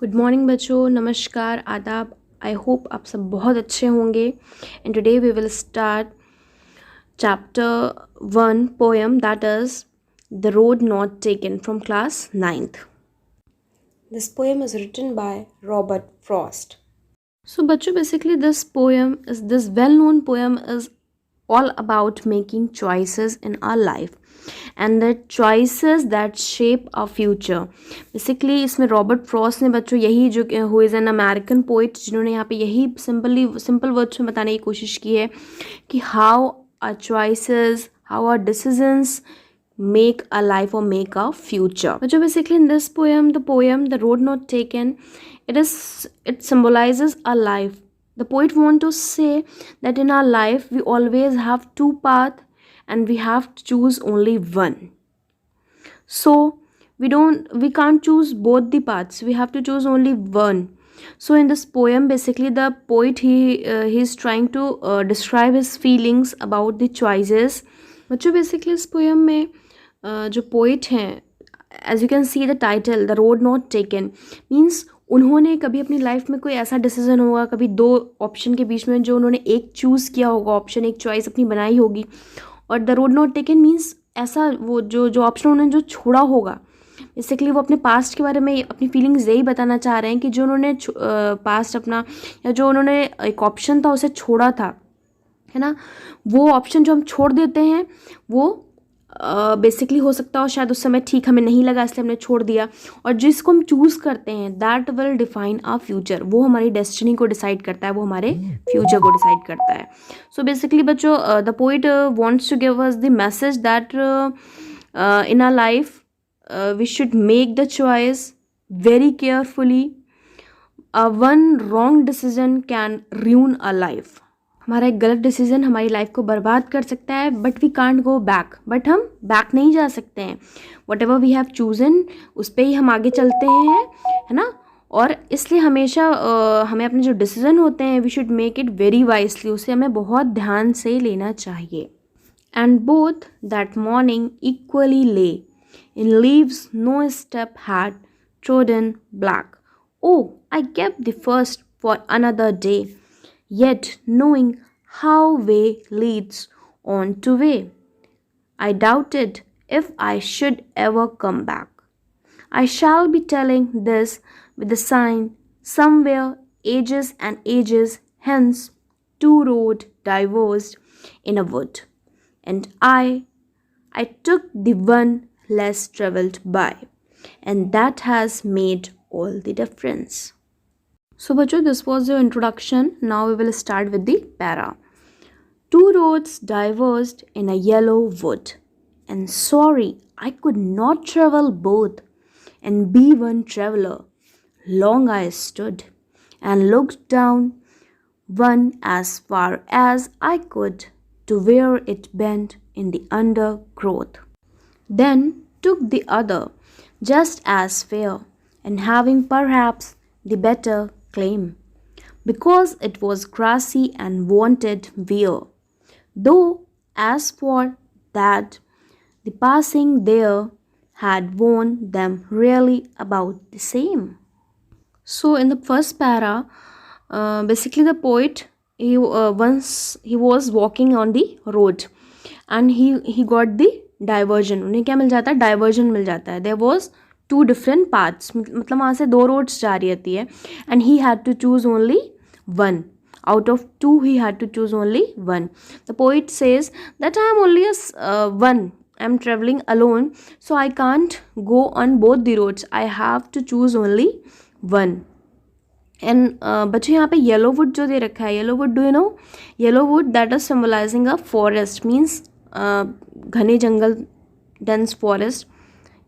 Good morning बच्चों, नमस्कार, आदाब। आई होप आप सब बहुत अच्छे होंगे। And today we will start chapter 1 poem that is the road not taken from class 9th. This poem is written by Robert Frost. So बच्चों, basically this well-known poem is all about making choices in our life and the choices that shape our future. Basically इसमें Robert Frost ने बच्चों यही जो who is an American poet, जिन्होंने यहाँ पे यही सिंपल वर्ड्स में बताने की कोशिश की है कि how our choices, how our decisions make a life or make a future. So basically in this poem, the road not taken, it symbolizes a life. The poet want to say that in our life we always have two paths and we have to choose only one. So we can't choose both the paths, we have to choose only one. So in this poem basically the poet he is trying to describe his feelings about the choices. बच्चों basically इस poem में जो poet हैं, as you can see the title the road not taken means उन्होंने कभी अपनी life में कोई ऐसा डिसीजन होगा, कभी दो ऑप्शन के बीच में जो उन्होंने एक चूज़ किया होगा, ऑप्शन एक चॉइस अपनी बनाई होगी, और the road not taken means ऐसा वो जो ऑप्शन उन्होंने जो छोड़ा होगा। बेसिकली वो अपने पास्ट के बारे में अपनी फीलिंग्स यही बताना चाह रहे हैं कि जो उन्होंने पास्ट अपना या जो उन्होंने एक ऑप्शन था उसे छोड़ा था, है ना, वो ऑप्शन जो हम छोड़ देते हैं वो बेसिकली हो सकता हो शायद उस समय ठीक हमें नहीं लगा इसलिए हमने छोड़ दिया, और जिसको हम चूज़ करते हैं that will define our future, वो हमारी डेस्टिनी को डिसाइड करता है, वो हमारे फ्यूचर को डिसाइड करता है. सो बेसिकली बच्चों the poet wants to give us the message that in our life we should make the choice very carefully. One wrong decision can ruin a life. हमारा एक गलत डिसीजन हमारी life को बर्बाद कर सकता है, but we can't go back. But हम बैक नहीं जा सकते हैं. Whatever we have chosen उस पर ही हम आगे चलते हैं, है ना. और इसलिए हमेशा हमें अपने जो डिसीजन होते हैं we should make it very wisely, उसे हमें बहुत ध्यान से लेना चाहिए. And both that morning equally lay in leaves no step had trodden black. Oh I kept the first for another day, yet knowing how way leads on to way, I doubted if I should ever come back. I shall be telling this with a sign somewhere ages and ages hence, two roads diverged in a wood, and I took the one less travelled by, and that has made all the difference. So bachcho, this was your introduction. Now we will start with the para. Two roads diverged in a yellow wood, and sorry I could not travel both and be one traveler. Long I stood and looked down one as far as I could to where it bent in the undergrowth, then took the other just as fair and having perhaps the better claim, because it was grassy and wanted wear, though as for that the passing there had worn them really about the same. So in the first para, basically the poet once he was walking on the road and he got the diversion. उन्हें क्या मिल जाता है? Diversion मिल जाता है. There was two different paths, मतलब वहाँ से दो रोड्स जा रही रहती है, and he had to choose only one. Out of two he had to choose only one. The poet says that I am only one, I am travelling alone, so I can't go on both the roads, I have to choose only one. And बच्चों यहाँ पे yellow wood जो दे रखा है, yellow would, do you know yellow would that is symbolising a forest, means घने जंगल, dense forest.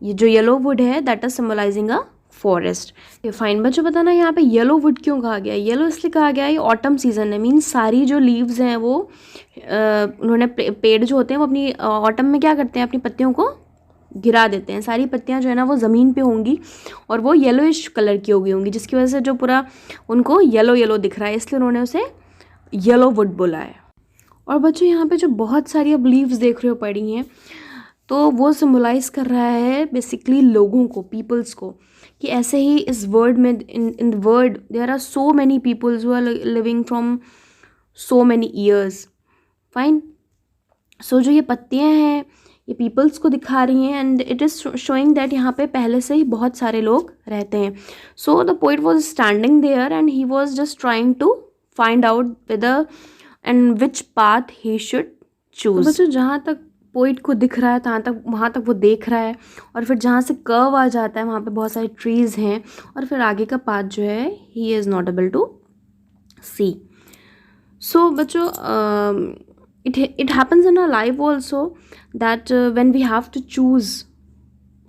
ये जो येलो वुड है that is symbolising a forest. Fine बच्चों, बताना यहाँ पे येलो वुड क्यों कहा गया है? येलो इसलिए कहा गया है, ये ऑटम सीजन है, मीन्स सारी जो लीव्स हैं वो उन्होंने पेड़ जो होते हैं वो अपनी ऑटम में क्या करते हैं, अपनी पत्तियों को गिरा देते हैं. सारी पत्तियाँ जो है ना वो ज़मीन पे होंगी और वो येलोइश कलर की हो गई होंगी, जिसकी वजह से जो पूरा उनको येलो येलो दिख रहा है, इसलिए उन्होंने उसे येलो वुड बोला है. और बच्चों यहाँ पे जो बहुत सारी अब लीव्स देख रहे हो पड़ी हैं, तो वो सिम्बलाइज़ कर रहा है बेसिकली लोगों को, पीपल्स को, कि ऐसे ही इस वर्ल्ड में, in the world there are so many peoples who are living from so many years. Fine. So जो ये पत्तियां हैं ये पीपल्स को दिखा रही हैं, and it is showing that यहाँ पे पहले से ही बहुत सारे लोग रहते हैं। So the poet was standing there and he was just trying to find out whether and which path he should choose. बच्चों जहाँ तक पोइट को दिख रहा है वहाँ तक वो देख रहा है, और फिर जहाँ से कर्व आ जाता है वहाँ पे बहुत सारे ट्रीज़ हैं, और फिर आगे का पाथ जो है he is not able to see. So बच्चों it happens in our life also that when we have to choose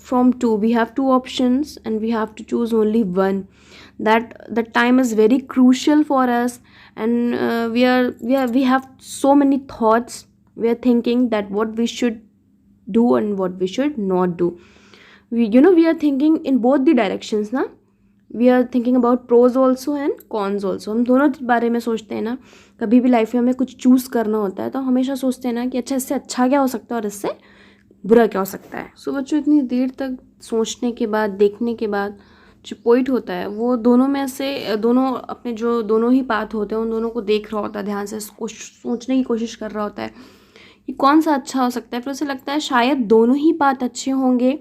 from two, we have two options and we have to choose only one. That time is very crucial for us, and we have so many thoughts. We are thinking that what we should do and what we should not do. We are thinking in both the directions ना. We are thinking about pros also and cons also. हम दोनों बारे में सोचते हैं ना। कभी भी लाइफ में हमें कुछ चूज़ करना होता है तो हमेशा सोचते हैं ना कि अच्छा इससे अच्छा क्या हो सकता है और इससे बुरा क्या हो सकता है। सो बच्चों इतनी देर तक सोचने के बाद, देखने के बाद, जो पोइट होता है वो दोनों में से दोनों अपने जो दोनों ही पाथ होते हैं उन दोनों को देख रहा होता है, ध्यान से सोचने की कोशिश कर रहा होता है कि कौन सा अच्छा हो सकता है। फिर उसे लगता है शायद दोनों ही पाथ अच्छे होंगे,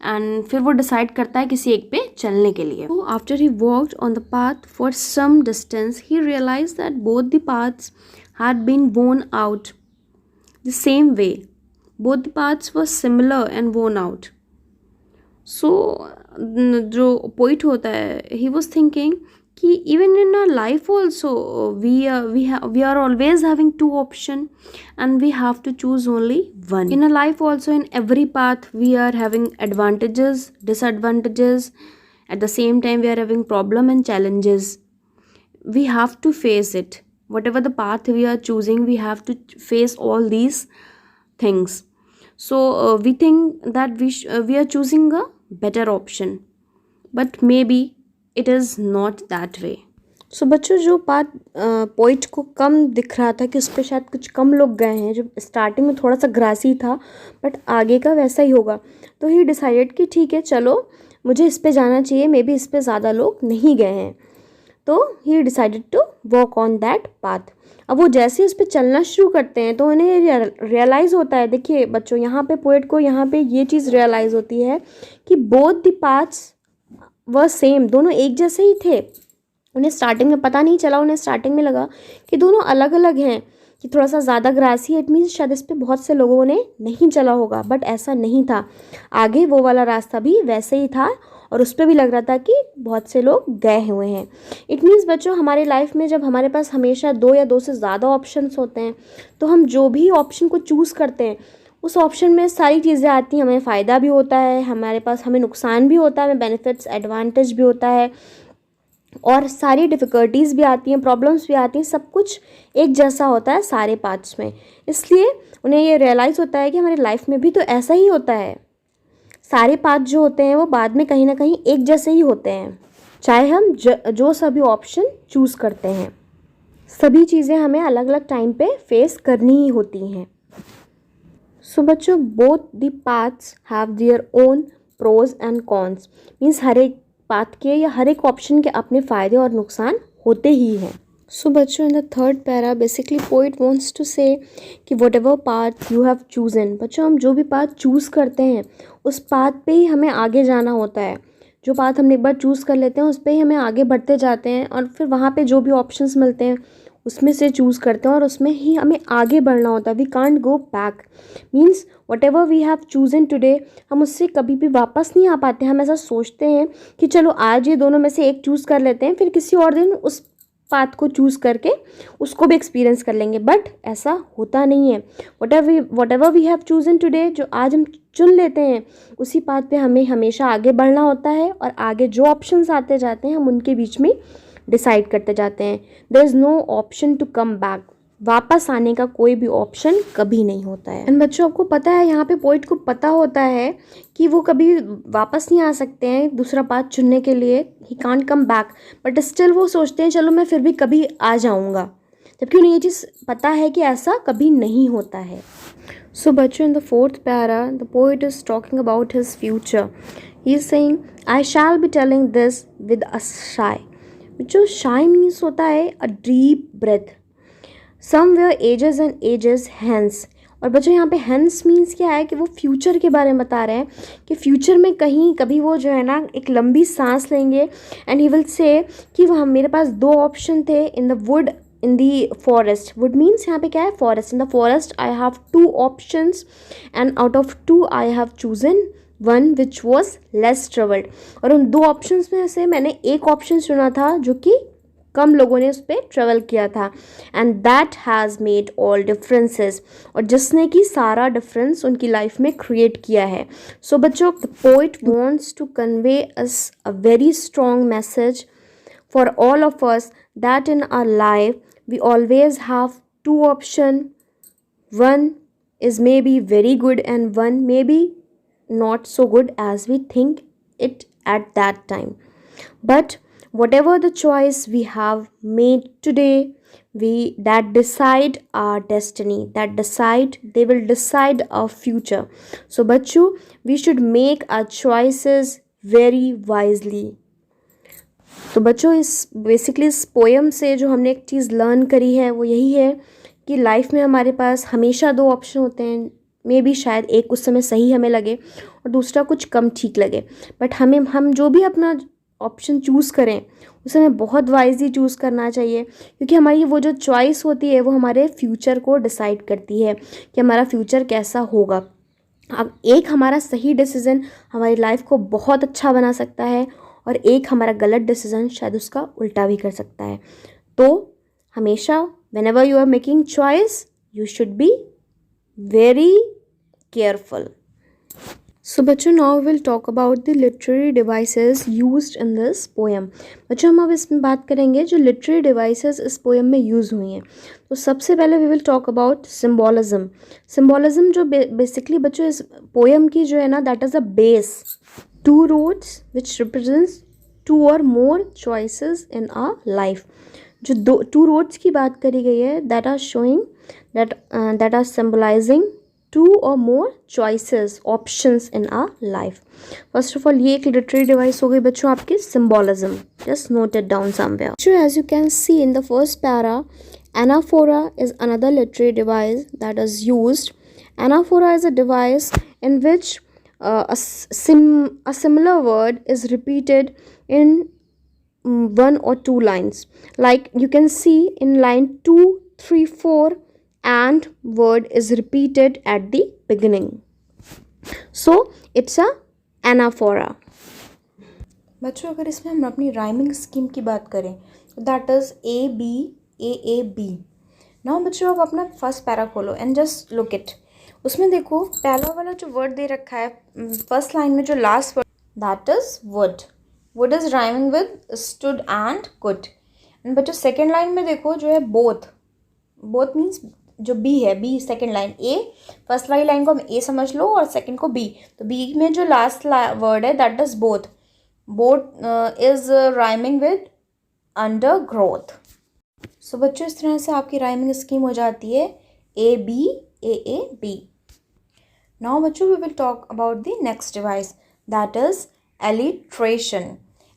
एंड फिर वो डिसाइड करता है किसी एक पे चलने के लिए। तो after he walked on the path for some distance he realize that both the paths had been worn out the same way. Both the paths were similar and worn out. So जो poet होता है he was thinking कि even in our life also we are always having two option and we have to choose only one. In a life also, in every path we are having advantages, disadvantages. At the same time we are having problem and challenges. We have to face it. Whatever the path we are choosing, we have to face all these things. So we think that we are choosing a better option, but maybe it is not that way. So बच्चों जो path poet को कम दिख रहा था कि उस पर शायद कुछ कम लोग गए हैं, जो स्टार्टिंग में थोड़ा सा ग्रासी था बट आगे का वैसा ही होगा, तो ही डिसाइडेड कि ठीक है चलो मुझे इस पे जाना चाहिए, मे बी इस पे ज़्यादा लोग नहीं गए हैं। तो he decided to walk on that path. अब वो जैसे उस पर चलना शुरू करते हैं तो उन्हें रियलाइज़ होता है, देखिए बच्चों यहाँ पे पोइट को यहाँ पे ये चीज़ रियलाइज़ होती है कि बोथ द पाथ्स वह सेम, दोनों एक जैसे ही थे। उन्हें स्टार्टिंग में पता नहीं चला, उन्हें स्टार्टिंग में लगा कि दोनों अलग अलग हैं, कि थोड़ा सा ज़्यादा ग्रासी है, इट मीन्स शायद इस पर बहुत से लोगों ने नहीं चला होगा, बट ऐसा नहीं था। आगे वो वाला रास्ता भी वैसे ही था और उस पर भी लग रहा था कि बहुत से लोग गए हुए हैं। इट मीन्स बच्चों हमारे लाइफ में जब हमारे पास हमेशा दो या दो से ज़्यादा ऑप्शंस होते हैं तो हम जो भी ऑप्शन को चूज़ करते हैं उस ऑप्शन में सारी चीज़ें आती हैं। हमें फ़ायदा भी होता है, हमारे पास हमें नुकसान भी होता है, हमें बेनिफिट्स एडवांटेज भी होता है, और सारी डिफ़िकल्टीज़ भी आती हैं, प्रॉब्लम्स भी आती हैं। सब कुछ एक जैसा होता है सारे पार्ट्स में। इसलिए उन्हें ये रियलाइज़ होता है कि हमारी लाइफ में भी तो ऐसा ही होता है। सारे पार्ट जो होते हैं वो बाद में कहीं ना कहीं एक जैसे ही होते हैं, चाहे हम जो सभी ऑप्शन चूज़ करते हैं। सभी चीज़ें हमें अलग अलग टाइम पे फेस करनी ही होती हैं। सो बच्चों both the paths have their own pros and cons. Means हर एक पाथ के या हर एक ऑप्शन के अपने फ़ायदे और नुकसान होते ही हैं। सो बच्चों in the third para basically poet wants to say कि whatever path you have chosen. बच्चों हम जो भी पाथ चूज़ करते हैं उस पाथ पे ही हमें आगे जाना होता है। जो पाथ हमने एक बार चूज़ कर लेते हैं उस पर ही हमें आगे बढ़ते जाते हैं, और फिर वहाँ पे जो भी ऑप्शंस मिलते हैं उसमें से चूज़ करते हैं और उसमें ही हमें आगे बढ़ना होता है। We can't go back. Means whatever we have chosen today, हम उससे कभी भी वापस नहीं आ पाते। हम ऐसा सोचते हैं कि चलो आज ये दोनों में से एक चूज़ कर लेते हैं, फिर किसी और दिन उस पाथ को चूज़ करके उसको भी एक्सपीरियंस कर लेंगे, बट ऐसा होता नहीं है। Whatever we have chosen today, जो आज हम चुन लेते हैं उसी पाथ पे हमें हमेशा आगे बढ़ना होता है, और आगे जो ऑप्शंस आते जाते हैं हम उनके बीच में डिसाइड करते जाते हैं। There is no option to come back. वापस आने का कोई भी ऑप्शन कभी नहीं होता है। एंड बच्चों आपको पता है यहाँ पे पोइट को पता होता है कि वो कभी वापस नहीं आ सकते हैं दूसरा पाथ चुनने के लिए। He can't come back, but still वो सोचते हैं चलो मैं फिर भी कभी आ जाऊँगा। जबकि उन्हें ये चीज़ पता है कि ऐसा कभी नहीं होता है. So बच्चों, in the fourth para, the poet is talking about his future. He is saying, I shall be telling this with a sigh. बच्चों, sigh means होता है a deep breath. Somewhere ages and ages hence. और बच्चों यहाँ पे hence means क्या है कि वो फ्यूचर के बारे में बता रहे हैं कि फ्यूचर में कहीं कभी वो जो है ना एक लंबी सांस लेंगे एंड ही विल से कि वह मेरे पास दो ऑप्शन थे in the wood in the forest. Wood means यहाँ पे क्या है forest. In the forest I have two options and out of two I have chosen one which was less traveled. और उन दो options में से मैंने एक option चुना था जो कि कम लोगों ने उस पर ट्रेवल किया था and that has made all differences. और जिसने कि सारा डिफरेंस उनकी लाइफ में क्रिएट किया है. So बच्चों, the poet wants to convey us a very strong message for all of us that in our life we always have two options. One is maybe very good and one maybe not so good as we think it at that time. But whatever the choice we have made today, that decide our destiny, they will decide our future. So बच्चों, we should make our choices very wisely. तो बच्चों, इस basically इस poem से जो हमने एक चीज़ learn करी है वो यही है कि लाइफ में हमारे पास हमेशा दो ऑप्शन होते हैं. मे बी शायद एक उस समय सही हमें लगे और दूसरा कुछ कम ठीक लगे, बट हम जो भी अपना ऑप्शन चूज़ करें उसे हमें बहुत वाइजली चूज़ करना चाहिए, क्योंकि हमारी वो जो चॉइस होती है वो हमारे फ्यूचर को डिसाइड करती है कि हमारा फ्यूचर कैसा होगा. अब एक हमारा सही डिसीज़न हमारी लाइफ को बहुत अच्छा बना सकता है और एक हमारा गलत डिसीजन शायद उसका उल्टा भी कर सकता है. तो हमेशा whenever you are making choice you should be very careful. So बच्चों, now we will talk about the literary devices used in this poem. बच्चों, हम अब इसमें बात करेंगे जो literary devices इस poem में यूज़ हुई हैं. तो सबसे पहले we will talk about symbolism. Symbolism जो basically बच्चों इस poem की जो है ना that is a base. Two roads which represents two or more choices in our life. जो two roads की बात करी गई है that are showing that are symbolizing two or more choices, options in our life. First of all, ये एक literary device हो गई बच्चों आपकी symbolism. Just note it down somewhere. So as you can see in the first para, anaphora is another literary device that is used. Anaphora is a device in which a similar word is repeated in one or two lines. Like you can see in line 2, 3, 4 and word is repeated at the beginning. So it's a anaphora. बच्चों, अगर इसमें हम अपनी rhyming scheme की बात करें तो that is A-B. Now बच्चों, आप अपना फर्स्ट पैरा खोलो एंड जस्ट लुक इट. उसमें देखो पहला वाला जो वर्ड दे रखा है फर्स्ट लाइन में, जो last word that is would. Would is rhyming with stood and could. And बच्चों सेकेंड लाइन में देखो जो है बोथ. बोथ मीन्स जो बी है, बी सेकेंड लाइन. ए फर्स्ट वाली लाइन को हम ए समझ लो और सेकेंड को बी. तो बी में जो लास्ट वर्ड है that is both. Both is rhyming with undergrowth. So बच्चों, इस तरह से आपकी राइमिंग स्कीम हो जाती है A-B. Now बच्चों, we will talk about the next device that is alliteration.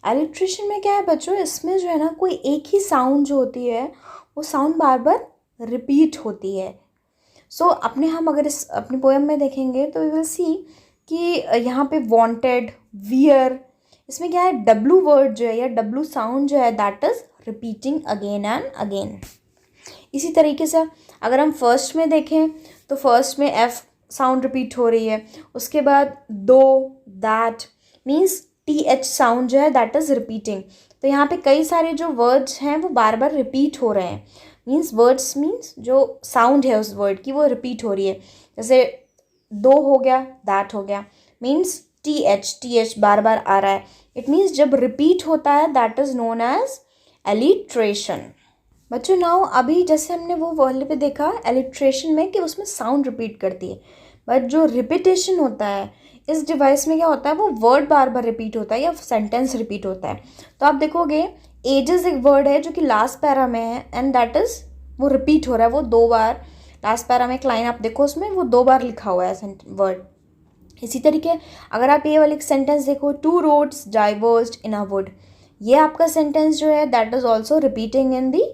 Alliteration में क्या है बच्चों, इसमें जो है ना कोई एक ही साउंड जो होती है वो साउंड बार बार रिपीट होती है. हम अगर इस अपनी पोएम में देखेंगे तो वी विल सी कि यहाँ पे wanted, wear, इसमें क्या है W वर्ड जो है या W साउंड जो है that is repeating again and again. इसी तरीके से अगर हम फर्स्ट में देखें तो फर्स्ट में एफ साउंड रिपीट हो रही है. उसके बाद दो, दैट मीन्स TH साउंड जो है दैट इज़ रिपीटिंग. तो यहाँ पे कई सारे जो वर्ड्स हैं वो बार बार रिपीट हो रहे हैं. वर्ड्स मीन्स जो साउंड है उस वर्ड की वो रिपीट हो रही है. जैसे दो हो गया, दैट हो गया, मीन्स TH बार बार आ रहा है. इट मीन्स जब रिपीट होता है that is known as alliteration. बच्चों नाउ अभी जैसे हमने वो वर्ड पे देखा एलिट्रेशन में कि उसमें साउंड रिपीट करती है, बट जो रिपीटेशन होता है इस डिवाइस में क्या होता है वो वर्ड बार बार रिपीट होता है या सेंटेंस रिपीट होता है. तो आप देखोगे एजेस एक वर्ड है जो कि लास्ट पैरा में है एंड दैट इज वो रिपीट हो रहा है, वो 2 बार, लास्ट पैरा में एक लाइन आप देखो उसमें वो 2 बार लिखा हुआ है वर्ड। इसी तरीके अगर आप ये वाली सेंटेंस देखो, 2 roads diverged in a wood, ये आपका सेंटेंस जो है that is also repeating in the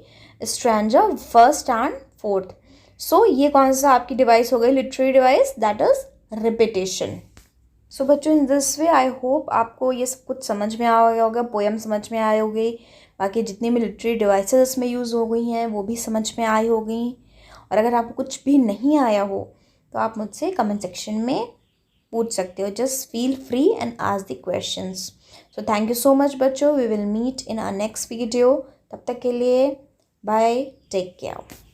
stanza first and fourth. So ये कौन सा आपकी डिवाइस हो गई, literary device, that is repetition. So बच्चों in this way I hope आपको ये सब कुछ समझ में आ गया होगा, पोएम समझ में आई होगी, बाकी जितनी भी लिटरेरी डिवाइसेस इसमें यूज़ हो गई हैं वो भी समझ में आई होगी। और अगर आपको कुछ भी नहीं आया हो तो आप मुझसे कमेंट सेक्शन में पूछ सकते हो, just feel free and ask the questions. So thank you so much बच्चों, we will meet in our next video. तब तक के लिए बाय, टेक केयर।